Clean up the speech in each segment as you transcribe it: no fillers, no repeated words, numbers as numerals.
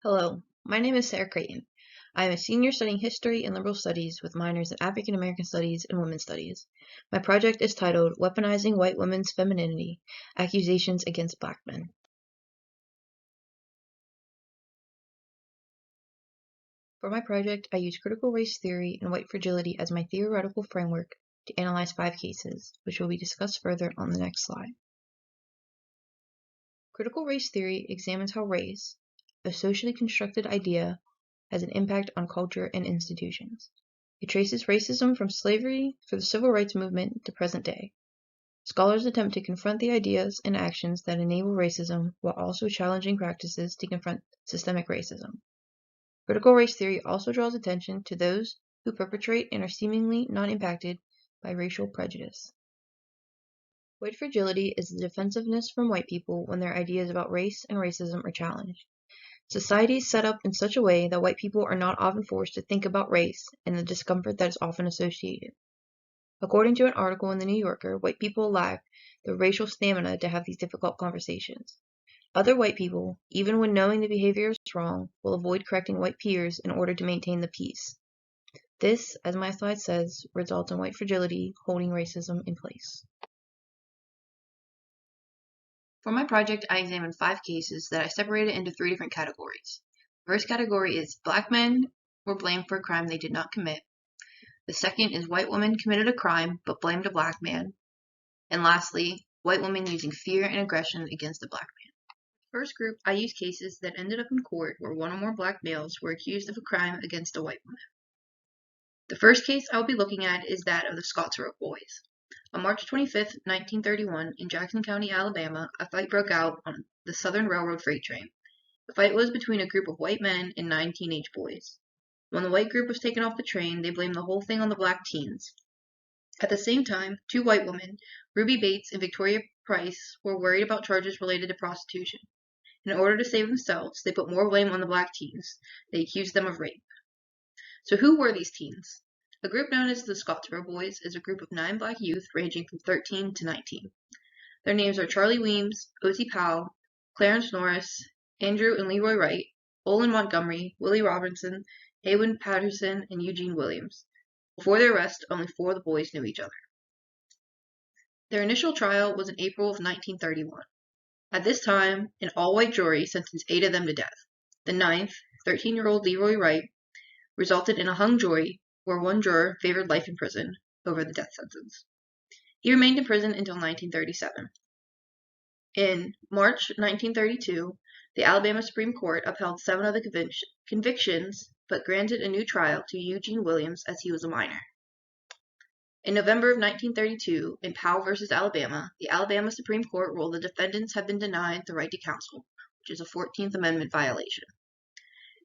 Hello, my name is Sarah Crayton. I am a senior studying history and liberal studies with minors in African American studies and women's studies. My project is titled Weaponizing White Women's Femininity, Accusations Against Black Men. For my project, I use critical race theory and white fragility as my theoretical framework to analyze 5 cases, which will be discussed further on the next slide. Critical race theory examines how race, a socially constructed idea, has an impact on culture and institutions. It traces racism from slavery through the civil rights movement to present day. Scholars attempt to confront the ideas and actions that enable racism while also challenging practices to confront systemic racism. Critical race theory also draws attention to those who perpetrate and are seemingly not impacted by racial prejudice. White fragility is the defensiveness from white people when their ideas about race and racism are challenged. Society is set up in such a way that white people are not often forced to think about race and the discomfort that is often associated. According to an article in The New Yorker, white people lack the racial stamina to have these difficult conversations. Other white people, even when knowing the behavior is wrong, will avoid correcting white peers in order to maintain the peace. This, as my slide says, results in white fragility holding racism in place. For my project, I examined 5 cases that I separated into 3 different categories. The first category is black men were blamed for a crime they did not commit. The second is white women committed a crime but blamed a black man. And lastly, white women using fear and aggression against a black man. First group, I used cases that ended up in court where one or more black males were accused of a crime against a white woman. The first case I will be looking at is that of the Scottsman boys. On March 25, 1931, in Jackson County, Alabama, a fight broke out on the Southern Railroad freight train. The fight was between a group of white men and 9 teenage boys. When the white group was taken off the train, they blamed the whole thing on the black teens. At the same time, 2 white women, Ruby Bates and Victoria Price, were worried about charges related to prostitution. In order to save themselves, they put more blame on the black teens. They accused them of rape. So who were these teens? A group known as the Scottsboro Boys is a group of 9 black youth ranging from 13 to 19. Their names are Charlie Weems, Ozzie Powell, Clarence Norris, Andrew and Leroy Wright, Olin Montgomery, Willie Robinson, Haywood Patterson, and Eugene Williams. Before their arrest, only 4 of the boys knew each other. Their initial trial was in April of 1931. At this time, an all-white jury sentenced 8 of them to death. The 9th, 13-year-old Leroy Wright, resulted in a hung jury where one juror favored life in prison over the death sentence. He remained in prison until 1937. In March 1932, the Alabama Supreme Court upheld 7 of the convictions but granted a new trial to Eugene Williams as he was a minor. In November of 1932, in Powell v. Alabama, the Alabama Supreme Court ruled the defendants have been denied the right to counsel, which is a 14th Amendment violation.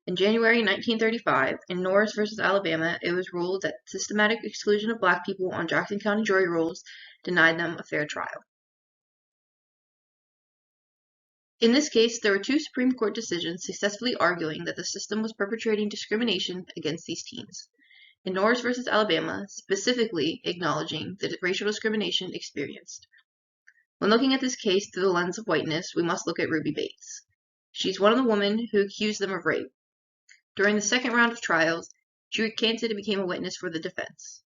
In January 1935, in Norris v. Alabama, it was ruled that systematic exclusion of black people on Jackson County jury rolls denied them a fair trial. In this case, there were 2 Supreme Court decisions successfully arguing that the system was perpetrating discrimination against these teens. In Norris v. Alabama, specifically acknowledging the racial discrimination experienced. When looking at this case through the lens of whiteness, we must look at Ruby Bates. She's one of the women who accused them of rape. During the second round of trials, she recanted and became a witness for the defense.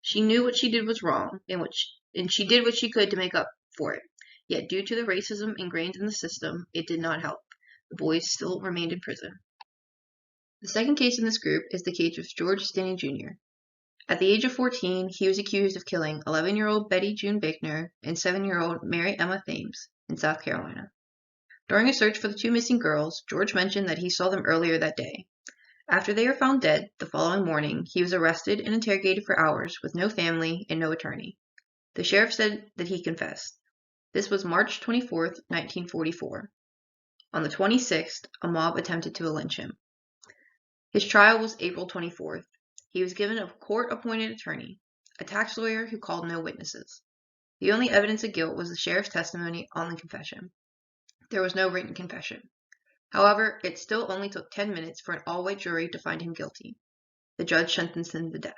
She knew what she did was wrong, and she did what she could to make up for it. Yet due to the racism ingrained in the system, it did not help. The boys still remained in prison. The second case in this group is the case of George Stanny Jr. At the age of 14, he was accused of killing 11-year-old Betty June Bickner and 7-year-old Mary Emma Thames in South Carolina. During a search for the 2 missing girls, George mentioned that he saw them earlier that day. After they were found dead the following morning, he was arrested and interrogated for hours with no family and no attorney. The sheriff said that he confessed. This was March 24, 1944. On the 26th, a mob attempted to lynch him. His trial was April 24th. He was given a court-appointed attorney, a tax lawyer who called no witnesses. The only evidence of guilt was the sheriff's testimony on the confession. There was no written confession. However, it still only took 10 minutes for an all-white jury to find him guilty. The judge sentenced him to death.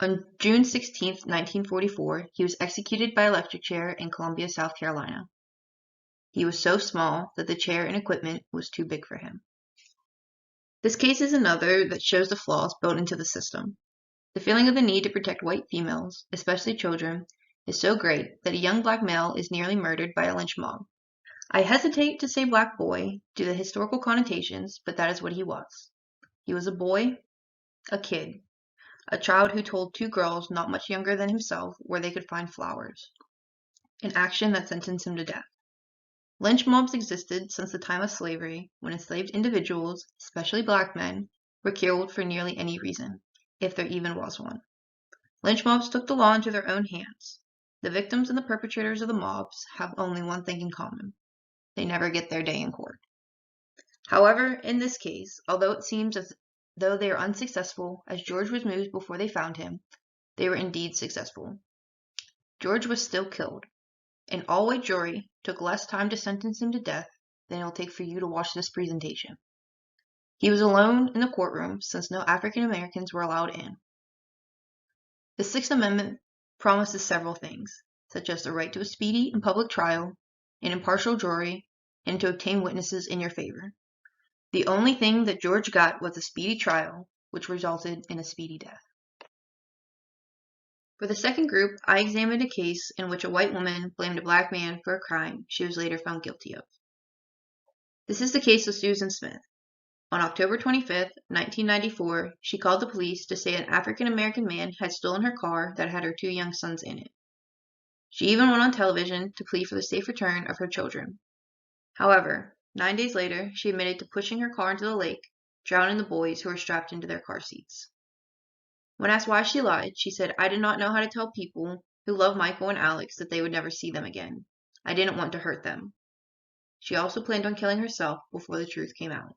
On June 16, 1944, he was executed by electric chair in Columbia, South Carolina. He was so small that the chair and equipment was too big for him. This case is another that shows the flaws built into the system. The feeling of the need to protect white females, especially children, is so great that a young black male is nearly murdered by a lynch mob. I hesitate to say black boy due to the historical connotations, but that is what he was. He was a boy, a kid, a child who told two girls not much younger than himself where they could find flowers, an action that sentenced him to death. Lynch mobs existed since the time of slavery, when enslaved individuals, especially black men, were killed for nearly any reason, if there even was one. Lynch mobs took the law into their own hands. The victims and the perpetrators of the mobs have only one thing in common: they never get their day in court. However, in this case, although it seems as though they are unsuccessful, as George was moved before they found him, they were indeed successful. George was still killed. An all-white jury took less time to sentence him to death than it will take for you to watch this presentation. He was alone in the courtroom since no African Americans were allowed in. The Sixth Amendment promises several things, such as the right to a speedy and public trial, an impartial jury, and to obtain witnesses in your favor. The only thing that George got was a speedy trial, which resulted in a speedy death. For the second group, I examined a case in which a white woman blamed a black man for a crime she was later found guilty of. This is the case of Susan Smith. On October 25, 1994, she called the police to say an African American man had stolen her car that had her two young sons in it. She even went on television to plead for the safe return of her children. However, 9 days later, she admitted to pushing her car into the lake, drowning the boys who were strapped into their car seats. When asked why she lied, she said, "I did not know how to tell people who love Michael and Alex that they would never see them again. I didn't want to hurt them." She also planned on killing herself before the truth came out.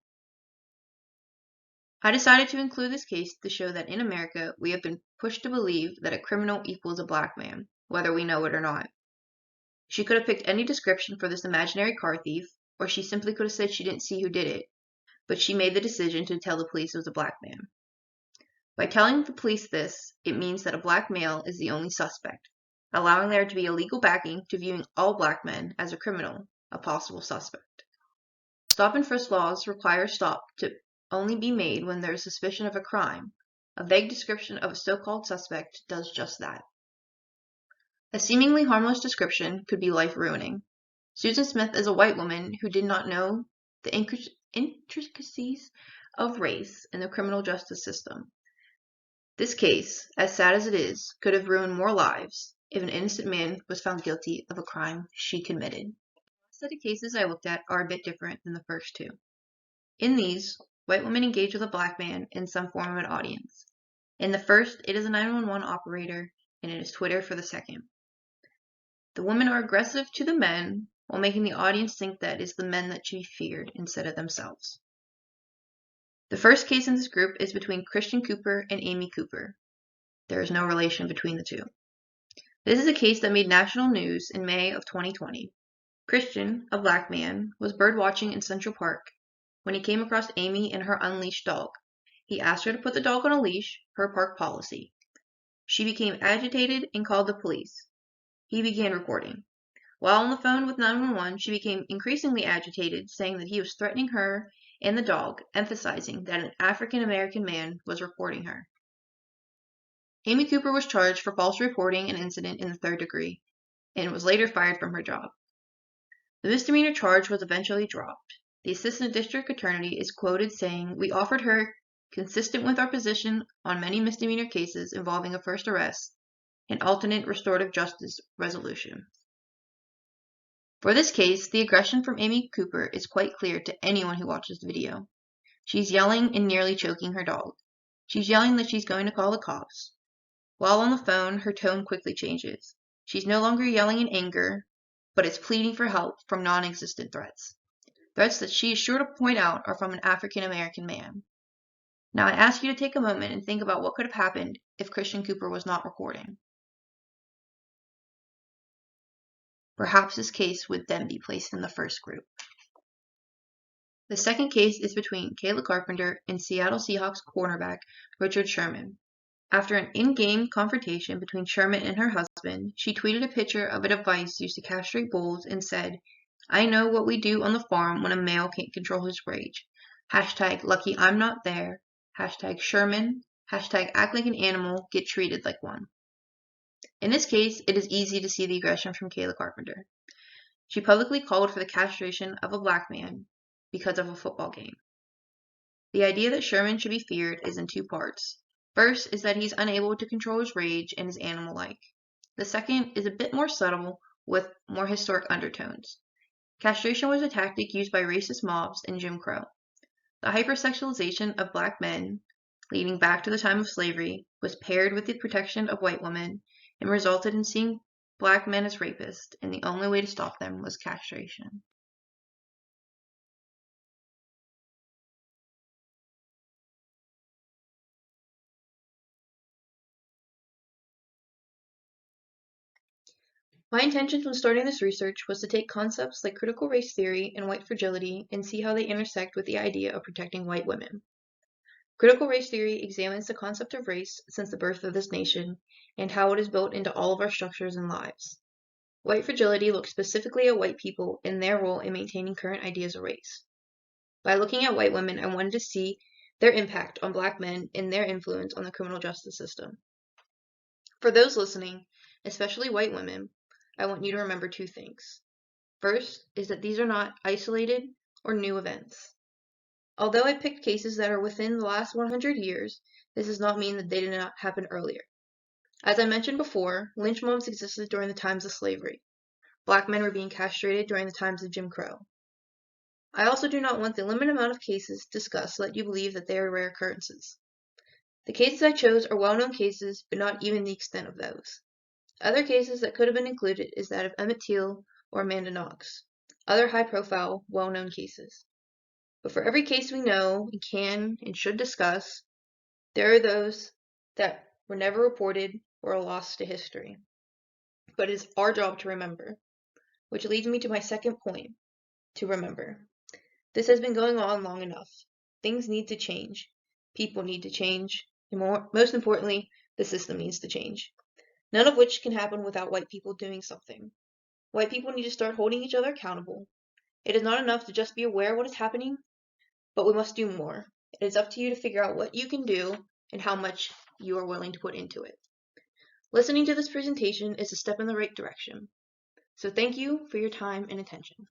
I decided to include this case to show that in America, we have been pushed to believe that a criminal equals a black man, whether we know it or not. She could have picked any description for this imaginary car thief, or she simply could have said she didn't see who did it, but she made the decision to tell the police it was a black man. By telling the police this, it means that a black male is the only suspect, allowing there to be a legal backing to viewing all black men as a criminal, a possible suspect. Stop and frisk laws require a stop to only be made when there is suspicion of a crime. A vague description of a so-called suspect does just that. A seemingly harmless description could be life-ruining. Susan Smith is a white woman who did not know the intricacies of race in the criminal justice system. This case, as sad as it is, could have ruined more lives if an innocent man was found guilty of a crime she committed. The set of cases I looked at are a bit different than the first two. In these, white women engage with a black man in some form of an audience. In the first, it is a 911 operator, and it is Twitter for the second. The women are aggressive to the men, while making the audience think that it is the men that should be feared instead of themselves. The first case in this group is between Christian Cooper and Amy Cooper. There is no relation between the two. This is a case that made national news in May of 2020. Christian, a black man, was birdwatching in Central Park when he came across Amy and her unleashed dog. He asked her to put the dog on a leash, per park policy. She became agitated and called the police. He began recording. While on the phone with 911, she became increasingly agitated, saying that he was threatening her and the dog, emphasizing that an African American man was reporting her. Amy Cooper was charged for false reporting an incident in the third degree, and was later fired from her job. The misdemeanor charge was eventually dropped. The assistant district attorney is quoted saying, "We offered her, consistent with our position on many misdemeanor cases involving a first arrest, an alternate restorative justice resolution." For this case, the aggression from Amy Cooper is quite clear to anyone who watches the video. She's yelling and nearly choking her dog. She's yelling that she's going to call the cops. While on the phone, her tone quickly changes. She's no longer yelling in anger, but is pleading for help from non-existent threats. Threats that she is sure to point out are from an African American man. Now I ask you to take a moment and think about what could have happened if Christian Cooper was not recording. Perhaps this case would then be placed in the first group. The second case is between Kayla Carpenter and Seattle Seahawks cornerback Richard Sherman. After an in-game confrontation between Sherman and her husband, she tweeted a picture of a device used to castrate bulls and said, I know what we do on the farm when a male can't control his rage. Hashtag lucky I'm not there. Hashtag Sherman. Hashtag act like an animal, get treated like one. In this case, it is easy to see the aggression from Kayla Carpenter. She publicly called for the castration of a black man because of a football game. The idea that Sherman should be feared is in two parts. First is that he's unable to control his rage and is animal-like. The second is a bit more subtle with more historic undertones. Castration was a tactic used by racist mobs in Jim Crow. The hypersexualization of black men, leading back to the time of slavery, was paired with the protection of white women and resulted in seeing black men as rapists, and the only way to stop them was castration. My intention when starting this research was to take concepts like critical race theory and white fragility and see how they intersect with the idea of protecting white women. Critical race theory examines the concept of race since the birth of this nation and how it is built into all of our structures and lives. White fragility looks specifically at white people and their role in maintaining current ideas of race. By looking at white women, I wanted to see their impact on black men and their influence on the criminal justice system. For those listening, especially white women, I want you to remember two things. First is that these are not isolated or new events. Although I picked cases that are within the last 100 years, this does not mean that they did not happen earlier. As I mentioned before, lynch mobs existed during the times of slavery. Black men were being castrated during the times of Jim Crow. I also do not want the limited amount of cases discussed to let you believe that they are rare occurrences. The cases I chose are well-known cases, but not even the extent of those. Other cases that could have been included is that of Emmett Till or Amanda Knox, other high-profile, well-known cases. But for every case we know and can and should discuss, there are those that were never reported or are lost to history. But it is our job to remember, which leads me to my second point, to remember. This has been going on long enough. Things need to change. People need to change. And most importantly, the system needs to change. None of which can happen without white people doing something. White people need to start holding each other accountable. It is not enough to just be aware of what is happening, but we must do more. It is up to you to figure out what you can do and how much you are willing to put into it. Listening to this presentation is a step in the right direction. So thank you for your time and attention.